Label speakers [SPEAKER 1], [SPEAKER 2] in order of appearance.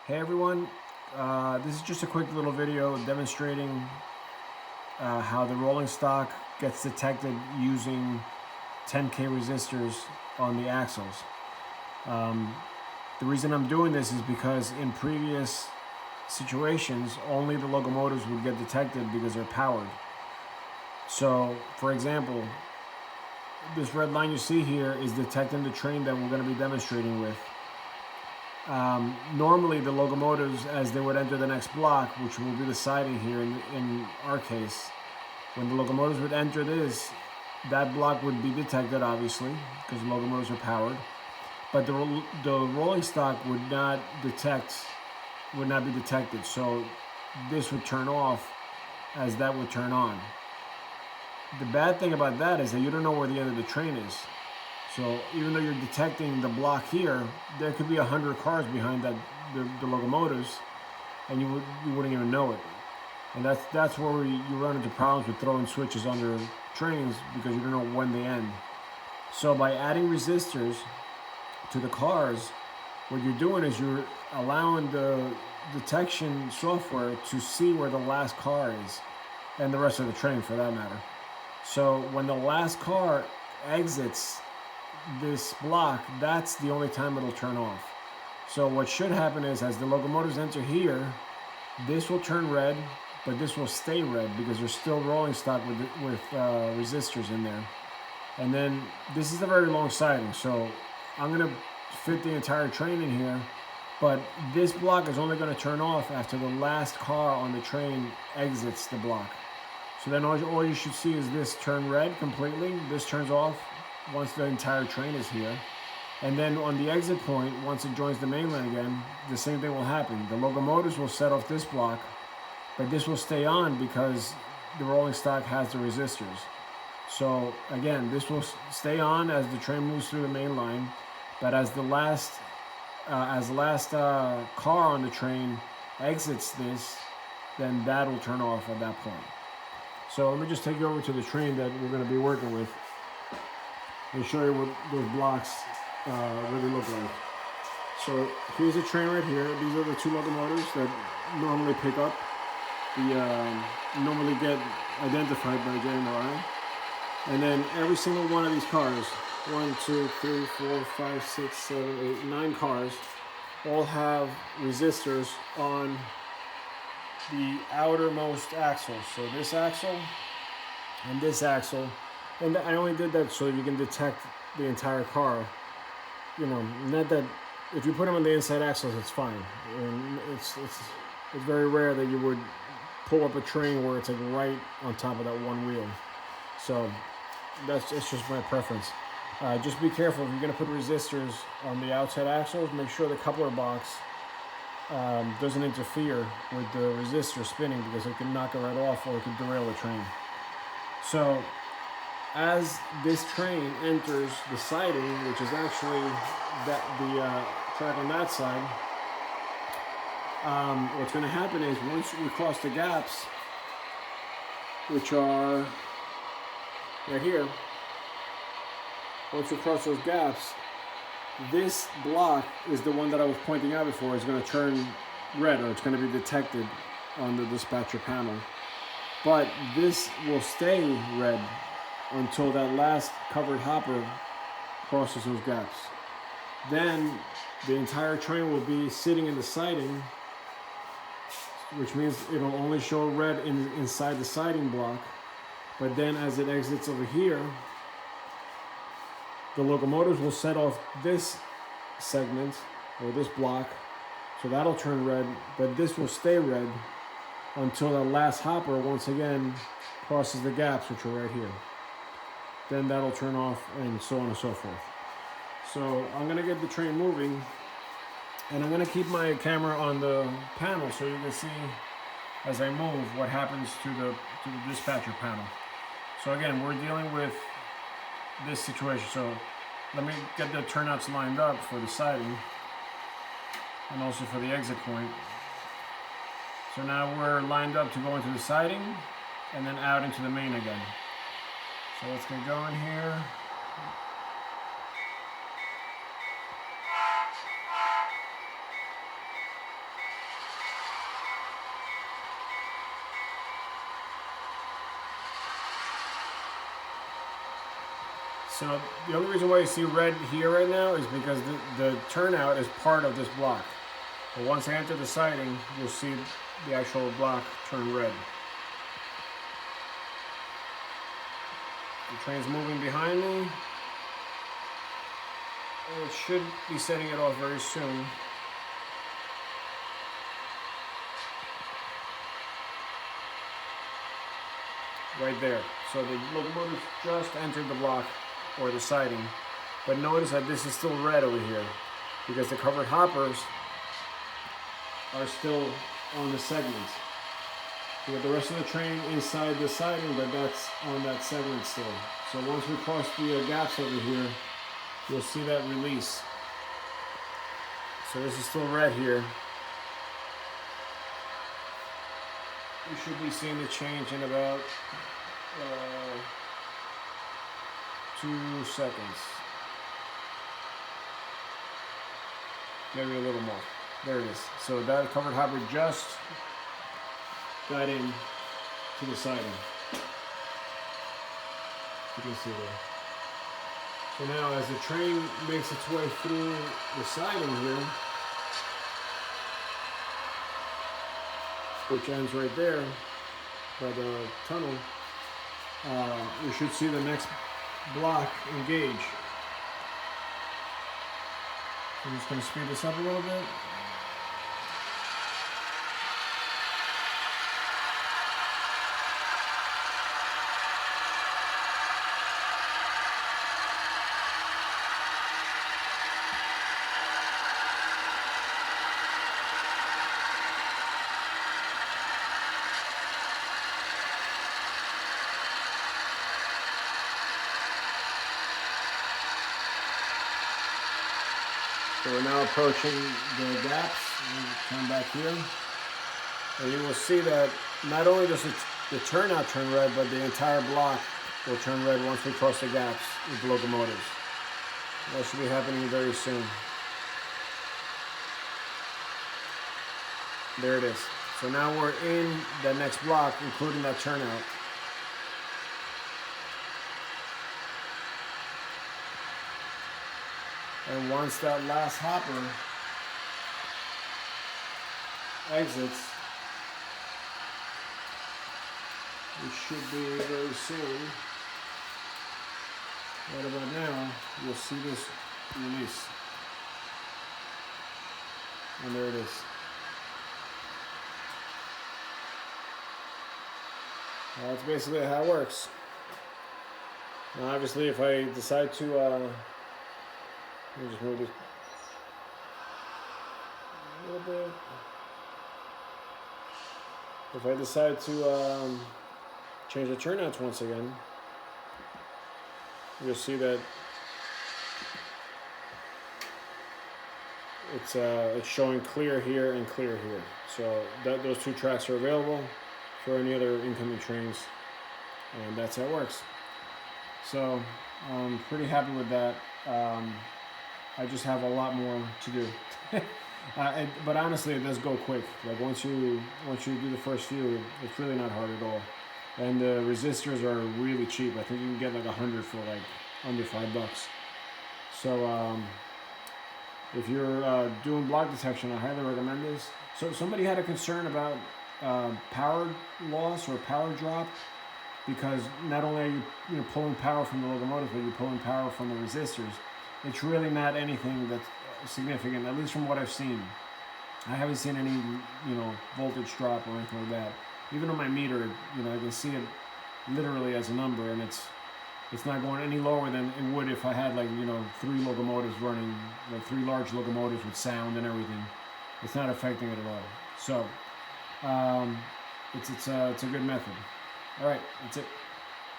[SPEAKER 1] Hey everyone, this is just a quick little video demonstrating how the rolling stock gets detected using 10K resistors on the axles. The reason I'm doing this is because in previous situations, only the locomotives would get detected because they're powered. So, for example, this red line you see here is detecting the train that we're going to be demonstrating with. Normally the locomotives, as they would enter the next block, which will be the siding here in our case, when the locomotives would enter this, that block would be detected obviously because the locomotives are powered, but the rolling stock would not be detected, so this would turn off as that would turn on. The bad thing about that is that you don't know where the end of the train is. So even though you're detecting the block here, there could be 100 cars behind the locomotives, and you wouldn't even know it. And that's where you run into problems with throwing switches under trains because you don't know when they end. So by adding resistors to the cars, what you're doing is you're allowing the detection software to see where the last car is, and the rest of the train for that matter. So when the last car exits this block, that's the only time it'll turn off. So what should happen is, as the locomotives enter here, this will turn red, but this will stay red because there's still rolling stock with resistors in there. And then this is a very long siding, so I'm going to fit the entire train in here, but this block is only going to turn off after the last car on the train exits the block. So then all you should see is this turn red completely. This turns off once the entire train is here. And then on the exit point, once it joins the main line again, the same thing will happen. The locomotives will set off this block, but this will stay on because the rolling stock has the resistors. So again, this will stay on as the train moves through the main line, but as the last car on the train exits this, then that will turn off at that point. So let me just take you over to the train that we're going to be working with and show you what those blocks really look like. So here's a train right here. These are the two locomotives that normally pick up. Normally get identified by JMRI. And then every single one of these cars, 1, 2, 3, 4, 5, 6, 7, 8, 9 cars, all have resistors on the outermost axle. So this axle and this axle. And I only did that so you can detect the entire car. You know, not that if you put them on the inside axles, it's fine. And it's very rare that you would pull up a train where it's like right on top of that one wheel. So that's just my preference. Just be careful if you're going to put resistors on the outside axles. Make sure the coupler box doesn't interfere with the resistor spinning because it can knock it right off or it could derail the train. So as this train enters the siding, which is actually the track on that side, what's going to happen is once we cross the gaps, which are right here, once we cross those gaps, this block is the one that I was pointing out before is going to turn red, or it's going to be detected on the dispatcher panel. But this will stay red until that last covered hopper crosses those gaps. Then the entire train will be sitting in the siding, which means it'll only show red inside the siding block. But then as it exits over here, the locomotives will set off this segment or this block, so that'll turn red, but this will stay red until the last hopper once again crosses the gaps, which are right here. Then that'll turn off, and so on and so forth. So I'm going to get the train moving, and I'm going to keep my camera on the panel so you can see as I move what happens to the dispatcher panel. So again, we're dealing with this situation. So let me get the turnouts lined up for the siding and also for the exit point. So now we're lined up to go into the siding and then out into the main again. So let's get going here. So the only reason why you see red here right now is because the turnout is part of this block. But once I enter the siding, you'll see the actual block turn red. The train's moving behind me. And it should be setting it off very soon. Right there. So the locomotive just entered the block or the siding. But notice that this is still red over here because the covered hoppers are still on the segments. You have the rest of the train inside the siding, but that's on that segment still. So once we cross the gaps over here, you'll see that release. So this is still red here. You should be seeing the change in about 2 seconds. Maybe a little more. There it is. So that covered hopper just got in to the siding. You can see there. So now as the train makes its way through the siding here, which ends right there by the tunnel, you should see the next block engage. I'm just going to speed this up a little bit. So we're now approaching the gaps. Turn back here. And you will see that not only does the turnout turn red, but the entire block will turn red once we cross the gaps with the locomotives. That should be happening very soon. There it is. So now we're in the next block, including that turnout. And once that last hopper exits, which should be very soon, right about now, you'll see this release. And there it is. That's basically how it works. Now obviously if I decide to let me just move this a little bit. If I decide to change the turnouts once again, you'll see that it's showing clear here and clear here. So those two tracks are available for any other incoming trains, and that's how it works. So I'm pretty happy with that. I just have a lot more to do. But honestly, it does go quick. Like once you do the first few, it's really not hard at all. And the resistors are really cheap. I think you can get like 100 for like under $5. So if you're doing block detection, I highly recommend this. So somebody had a concern about power loss or power drop, because not only are you pulling power from the locomotive, but you're pulling power from the resistors. It's really not anything that's significant, at least from what I've seen. I haven't seen any, voltage drop or anything like that. Even on my meter, I can see it literally as a number, and it's not going any lower than it would if I had 3 locomotives running, like 3 large locomotives with sound and everything. It's not affecting it at all. So it's a good method. All right, that's it.